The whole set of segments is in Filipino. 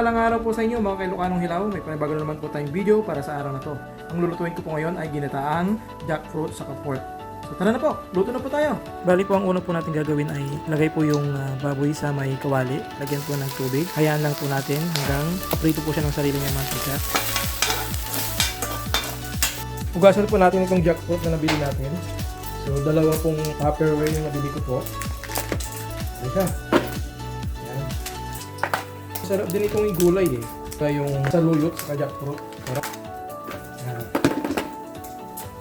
mapagpalang araw po sa inyo mga kailukanong hilaw. May panibago na naman po tayong video para sa araw na to. Ang lulutuin ko po ngayon ay ginataang jackfruit sa pork. So tara na po, luto na po tayo. Bali po ang una po natin gagawin ay lagay po yung baboy sa may kawali. Lagyan po ng tubig. Hayaan lang po natin hanggang aprito po siya ng sarili niya mantika. Hugasan po natin itong jackfruit na nabili natin. So dalawa pong Tupperware yung nabili ko po. Ayan siya. Ayan. Sarap din itong igulay eh. Kaya yung saluyot sa jackfruit. Sarap. Ayan.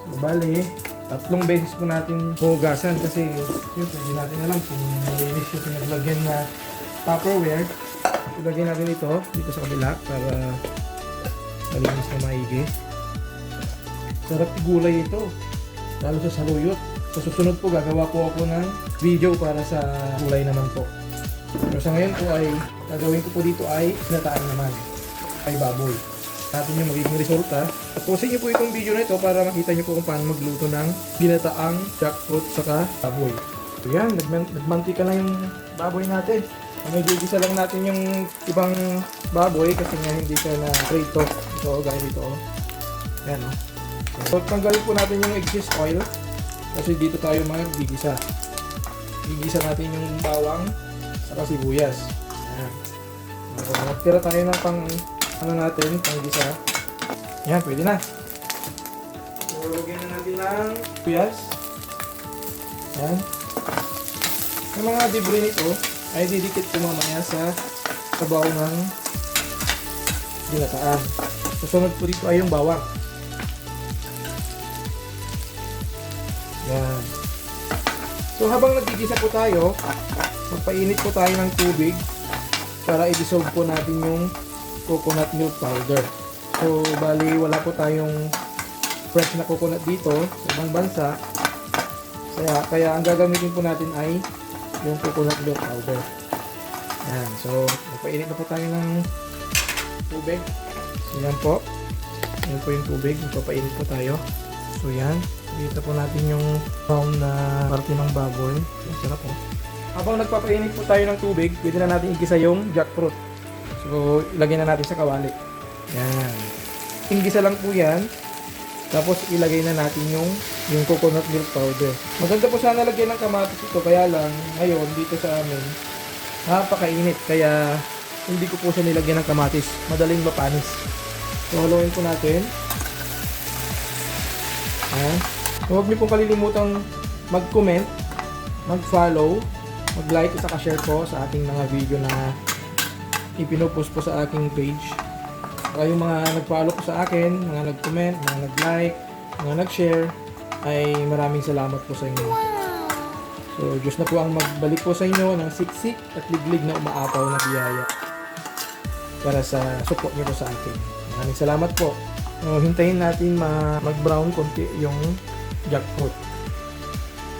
So bali, 3 beses po natin hugasan kasi siyempre hindi natin alam kung malinis yung pinaglagyan na Tupperware. Ilagay natin ito dito sa kabila para malinis na maigi. Sarap igulay ito. Lalo sa saluyot. Sa susunod po gagawa po ako ng video para sa gulay naman po. Pero sa ngayon po ay gagawin ko po dito ay ginataan naman. Ay baboy. Natin yung magiging resulta. Tapusin niyo po itong video na ito para makita niyo po kung paano magluto ng ginataang jackfruit saka baboy. So yan, nagmantika na yung baboy natin. Medyo gisa lang natin yung ibang baboy kasi nga hindi siya na prito. So gaya dito. Yan o. So tanggalin po natin yung excess oil. Kasi dito tayo mag-gigisa. Gigisa natin yung bawang saka sibuyas. Ayan. So, magtira tayo ng pang natin, pang gisa. Ayan, pwede na. So, lagyan na natin ng sibuyas. Ayan. Yung mga debris nito ay didikit ko mamaya sa sabaw ng ginataan. Susunod po dito ay yung bawang. Yan. So habang nagigisa po tayo, magpainit po tayo ng tubig para i-dissolve po natin yung coconut milk powder. So bali wala po tayong fresh na coconut dito sa ibang bansa. Kaya ang gagamitin po natin ay yung coconut milk powder. Yan. So magpainit na po tayo ng tubig. So yan po. Yan po yung tubig. Magpapainit po tayo. So yan. Dito po natin yung brown na parte ng baboy. Sarap po. Habang nagpapainit po tayo ng tubig, pwede na natin igisa yung jackfruit. So, ilagay na natin sa kawali. Yan. Igisa lang po yan. Tapos, ilagay na natin yung coconut milk powder. Maganda po sana lagyan ng kamatis ito. Kaya lang, ngayon, dito sa amin, napakainit. Kaya, hindi ko po siya nilagyan ng kamatis. Madaling mapanis. So, haluin po natin. Ayan. Huwag niyo pong kalilimutang mag-comment, mag-follow, mag-like at share po sa ating mga video na ipinopost po sa aking page. Saka yung mga nag-follow po sa akin, mga nag-comment, mga nag-like, mga nag-share, ay maraming salamat po sa inyo. So, Diyos na po ang magbalik po sa inyo ng siksik at liglig na umaapaw na biyaya para sa support niyo po sa akin. Maraming salamat po. So, hintayin natin mag-brown konti yung jackfruit.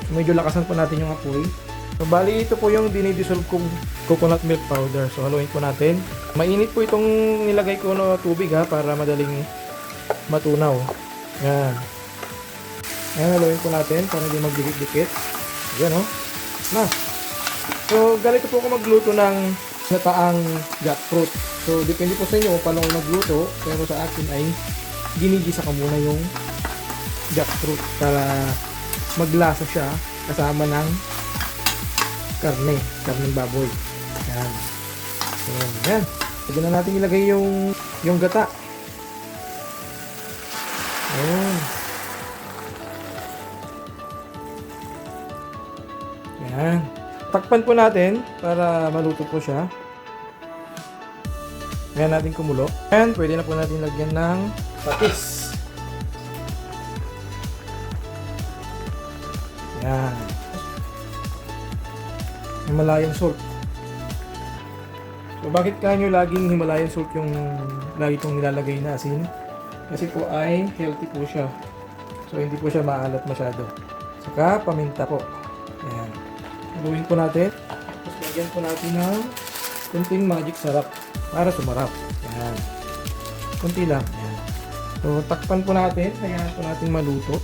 So, medyo lakasan po natin yung apoy. So, bali ito po yung dinidissolve kong coconut milk powder. So, haluin po natin. Mainit po itong nilagay ko na tubig ha, para madaling matunaw. Yan. Yan, haluin po natin para hindi magdikit-dikit. Yan o. Na. So, ganito po ako magluto ng nataang jackfruit. So, depende po sa inyo kung paano magluto. Pero sa akin ay ginigisa ko muna yung jackfruit para maglasa siya kasama ng karneng baboy. Yan. So, yan. Pwede na natin ilagay yung gata. Ayan. Yan. Takpan po natin para maluto po siya. Ayan natin kumulo. And pwede na po natin lagyan ng patis. Yan. Himalayan salt. So bakit kanyo laging Himalayan salt yung lagi kong nilalagay na asin? Kasi po ay healthy po siya. So hindi po siya maalat masyado. Saka paminta po. Ayan. Haluin po natin. Tapos lagyan po natin ng kunting magic sarap para sumarap. Ayan. Kunti lang. Ayan. So takpan po natin. Hayaan po natin maluto.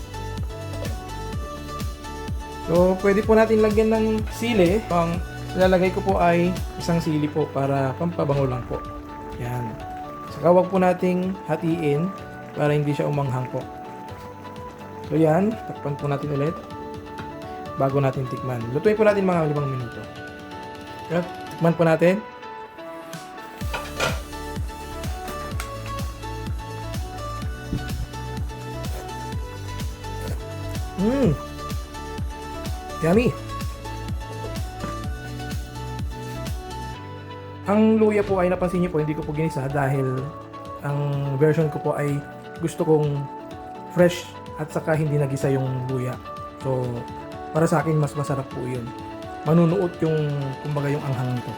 So, pwede po natin lagyan ng sili. Ang ilalagay ko po ay isang sili po para pampabango lang po. Yan. Saka huwag po nating hatiin para hindi siya umanghang po. So yan, takpan po natin ulit bago natin tikman. Lutuin po natin mga 5 minuto. Yan, tikman po natin. Yummy! Ang luya po ay napansin niyo po, hindi ko po ginisa dahil ang version ko po ay gusto kong fresh at saka hindi nagisa yung luya. So, para sa akin mas masarap po yun. Manunuot yung, kumbaga yung anghang nito.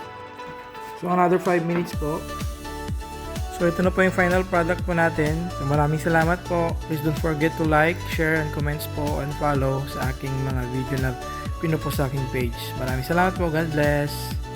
So, another 5 minutes po. So, ito na po yung final product po natin. So, maraming salamat po. Please don't forget to like, share, and comments po and follow sa aking mga video na pinupost sa aking page. Maraming salamat po. God bless!